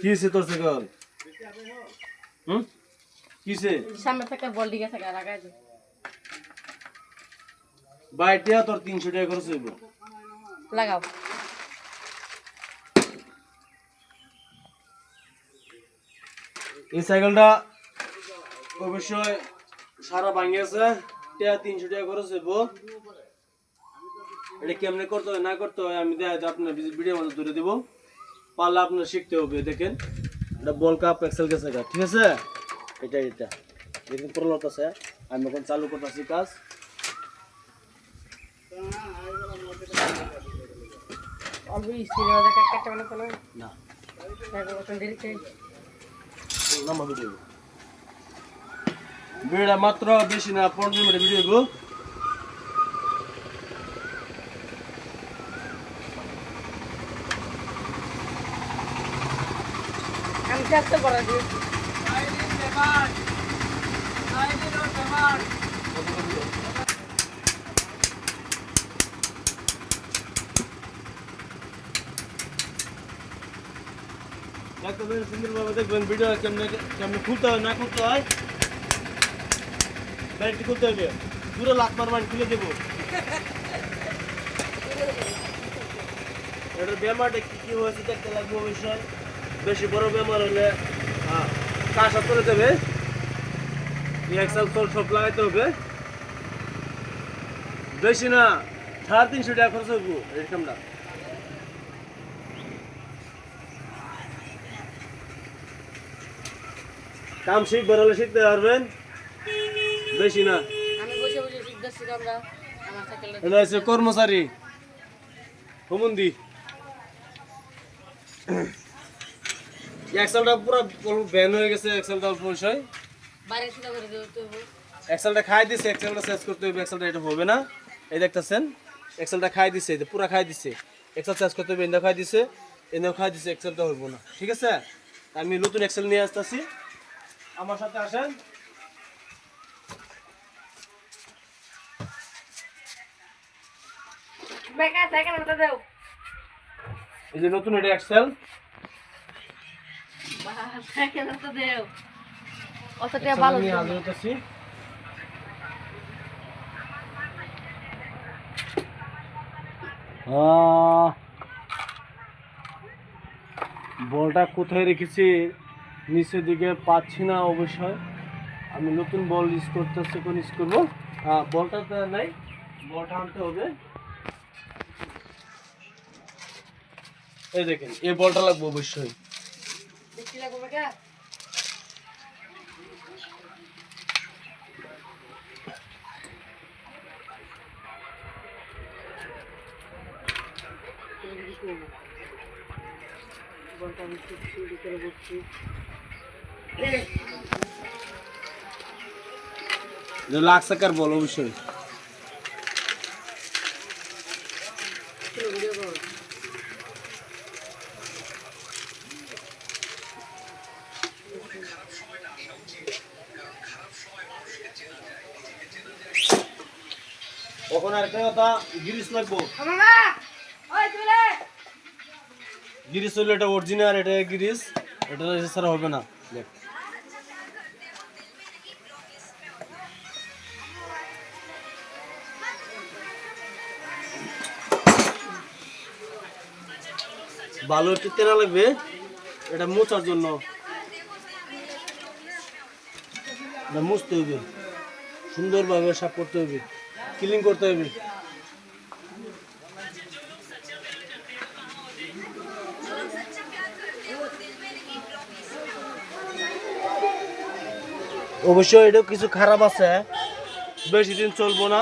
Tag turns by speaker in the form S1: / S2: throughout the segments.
S1: কিসে তোর সাইকেল কিসে
S2: সামনে থেকে বল দিকে থেকে লাগাই দে
S1: বাইটিয়া তোর 300 টাকা খরচ হইব
S2: লাগাও
S1: এই সাইকেলটা অবশ্যই সারা ভাঙে আছে 300 টাকা খরচ হইব এটা কেমনে করতে হয় না করতে হয় আমি দেখাই আপনার ভিডিওর মধ্যে ধরে দেব পারলে আপনার শিখতে হবে দেখেন এটা বল কাপ এক্সেল গেছে ঠিক আছে এটা দেখুন প্রলট আছে আমি এখন চালু করতেছি কাজ
S2: অল্প স্পিড হবে কাটতে মানে কোনো
S1: না
S2: দেখো কত দেরি চাই
S1: নাম্বার ভিডিও ভিডিওটা মাত্র বেশি না 15 মিনিট ভিডিও গো
S2: আমি চেষ্টা করে দিই
S1: একদম সুন্দরভাবে দেখবেন ভিডিও কেমনে খুলতে হয় না খুলতে হয় ব্যাটারি খুলতে হবে পুরো লাখ মারমান খুলে দেবো এটার বেমারটা কি হয়েছে দেখতে লাগবে অবশ্যই বেশি বড় বেমার হলে কাজ করে দেবে এক্সেল সোল সব লাগাইতে হবে বেশি না 350 টাকা খরচ হইব এরকমটা কাম শিখবার হলে শিখতে পারবেন বেশি না
S2: আমি বসে বসে শিখতেছি আমরা আমার সাইকেলটা
S1: এটা হচ্ছে কর্মচারী হুমন্দি এক্সেলটা পুরো ব্যান হয়ে গেছে এক্সেলটা অল্প বিষয়
S2: বাইরে থেকে করে দিতে হবে
S1: এক্সেলটা খাই দিছে এক্সেলটা শেষ করতে হবে এক্সেলটা এটা হবে না এই দেখতেছেন এক্সেলটা খাই দিছে এটা পুরো খাই দিছে এক্সেল শেষ করতে হবে এনে খাই দিছে এনে খাই দিছে এক্সেলটা হইব না ঠিক আছে আমি নতুন এক্সেল নিয়ে আসতেছি আমার সাথে আসেন
S2: বেকা সাইকেলটা দাও
S1: এই যে নতুন এটা এক্সেল
S2: সাইকেলটা দাও অতটা ভালো
S1: নিয়ে আগে হতেছি বলটা কোথায় রেখেছি নিচের দিকে পাচ্ছি না অবশ্যই আমি নতুন বল ইউজ করতেছি কোন ইউজ করবো বলটা তো নাই বলটা আনতে হবে এই দেখেন এই বলটা লাগবে অবশ্যই
S2: দেখি লাগবে বেকা বলটা আমি শুরু করে বসছি
S1: লাখ টাকার বল অবশ্যই ওখানে আরেকটা কথা গিরিশ লাগবো গিরিশ হইলে এটা অরিজিনাল এটা গিরিশ এটা ছাড়া হবে না দেখ ভালো একটু তেনা লাগবে এটা মোচার জন্য মুছতে হবে সুন্দরভাবে সাফ করতে হবে ক্লিন করতে হবে অবশ্যই এটা কিছু খারাপ আছে বেশি দিন চলবো না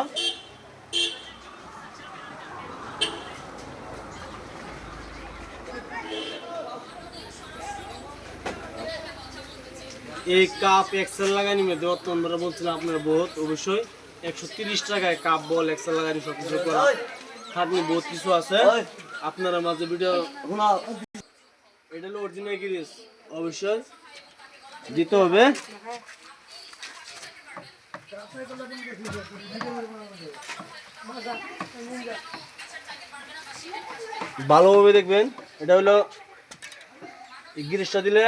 S1: এই কাপ এক্সেল লাগানি মেয়েদের তোমরা বলছিলাম আপনারা বহুত অবশ্যই 130 টাকায় কাপ বল এক্সেল লাগানি সব কিছু করা হাতনি বহুত কিছু আছে আপনারা মাঝে ভিডিও এটা হলো অরিজিনাল গিরিস অবশ্যই দিতে হবে ভালোভাবে দেখবেন এটা হলো এই গ্রিসটা দিলে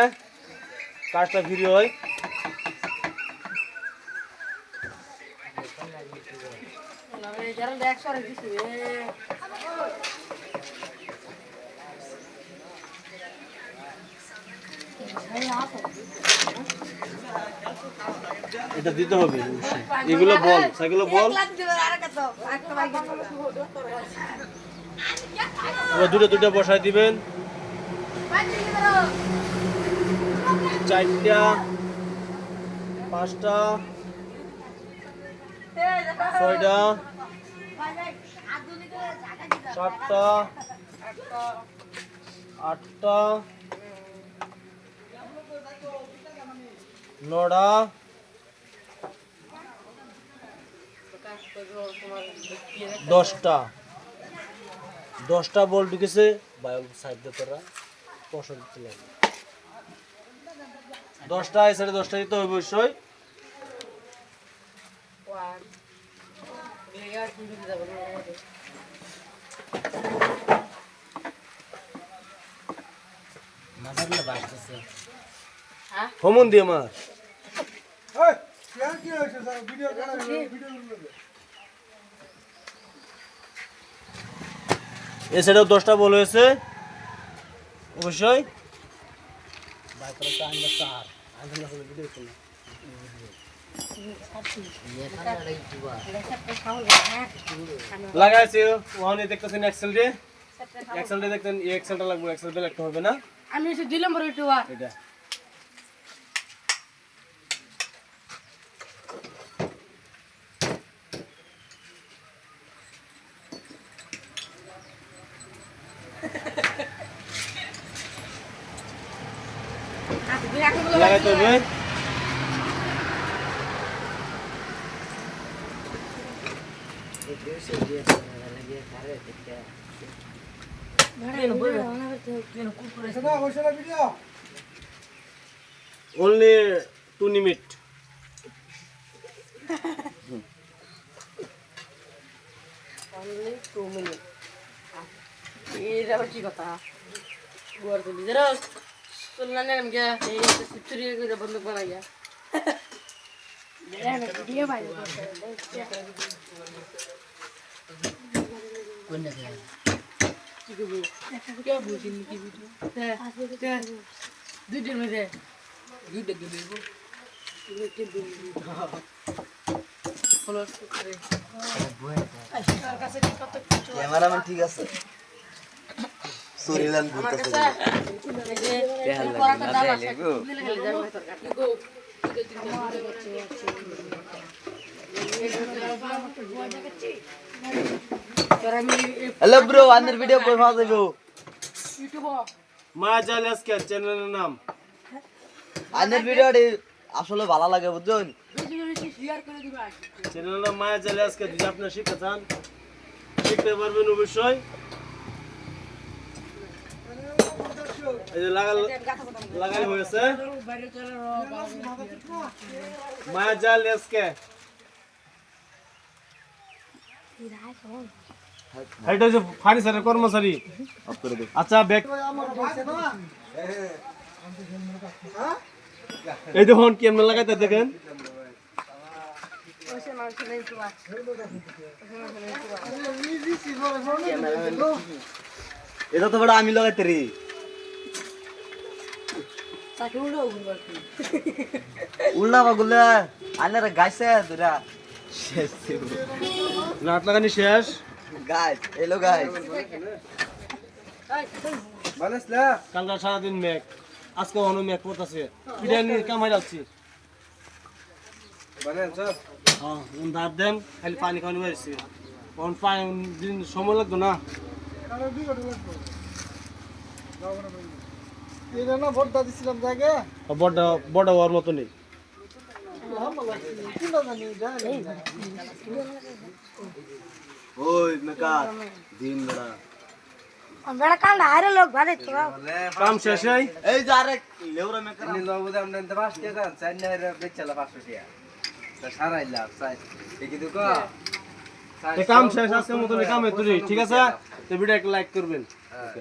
S1: কাজটা ফ্রি হয়।
S2: যারা 100 আর দিছে
S1: এটা দিতে হবে অবশ্যই। এগুলো বল, সেগুলো বল। এবার দুটো দুটো বসায় দিবেন। 4টা 5টা 6টা 7টা 8টা 9টা 10টা বল ঢুকেছে সাইড দিয়ে তোরা পছন্দ দিতে লাগবে 10টা এই সাইডে 10টা দিতে হবে অবশ্যই। হমন দিয়ে মার এই সাইডেও 10টা বল হয়েছে অবশ্যই। লাগাইছি ওখানে দেখতেছেন এক্সেল ডে দেখতেন এই এক্সেলটা লাগবে, এক্সেল বেল একটা হবে না
S2: আমি এসে 2 নম্বর একটু
S1: এটা। লাগাইতে হবে only 2 minutes.
S2: only 2 minutes এটা আবার কি কথা গুয়ার তুলি যারা চলনা নেম গিয়া এই সিচুরি করে বন্ধ করা গিয়া ভিডিও বাইরে কোন না কি গো কে বুঝিনি কি ভিডিও দুইটার মধ্যে দুইটা দিব ফলো করে
S3: ক্যামেরাম্যান ঠিক আছে সরিলান ঘুরতেছে হ্যালো ব্রো আন্দার ভিডিও কই পাওয়া যাবে
S2: ইউটিউব
S1: মায়াজাল আজকে চ্যানেলের নাম।
S3: আন্দার ভিডিওটি আসলে ভালো লাগে বুঝছেন,
S2: বেশি শেয়ার করে দিবা
S1: চ্যানেলের নাম মায়াজাল আজকে। যদি আপনারা শিখতে চান শিখতে পারবেন অবশ্যই। এই যে লাগাই হয়েছে
S2: বাইরে চলে
S1: মায়াজাল আজকে। এটা হচ্ছে ফার্নিচারের কর্মচারী। আচ্ছা ব্যাগ এই দেখুন কেমন লাগাইতে দেখেন।
S3: এটা তো বড় আমি লাগাইতে রে উল্লা বাগুলা আনারা গাইছে দুরা শেষ
S1: নাট লাগানি শেষ।
S3: গাইস হ্যালো গাইস
S1: কালকা সারাদিন মেঘ, আজকে অন্য মেঘ পড়তেছে। পিঠা নিয়ে কামাই যাচ্ছি। হ্যাঁ ধার দেন, খালি পানি খাওয়ানি বেড়েছি। কারণ পানি দিন সময় লাগতো না। বড় হওয়ার মতো নেই।
S3: ওই মেকা দিন বড়া
S2: আমরা কাল হারে লোক ভালো তো
S1: কাম শেষ হয়।
S3: এই যে আরে লেউরা মেকা
S4: নি লবুদ আমনে তে 5 টাকা চাই না রে বেচলা 500 টাকা তা সারাইলা চাই দেখি তো কো
S1: কাম শেষ, আজকের মতো কামে তুলি। ঠিক আছে, তো ভিডিও একটা লাইক করবেন।
S4: হ্যাঁ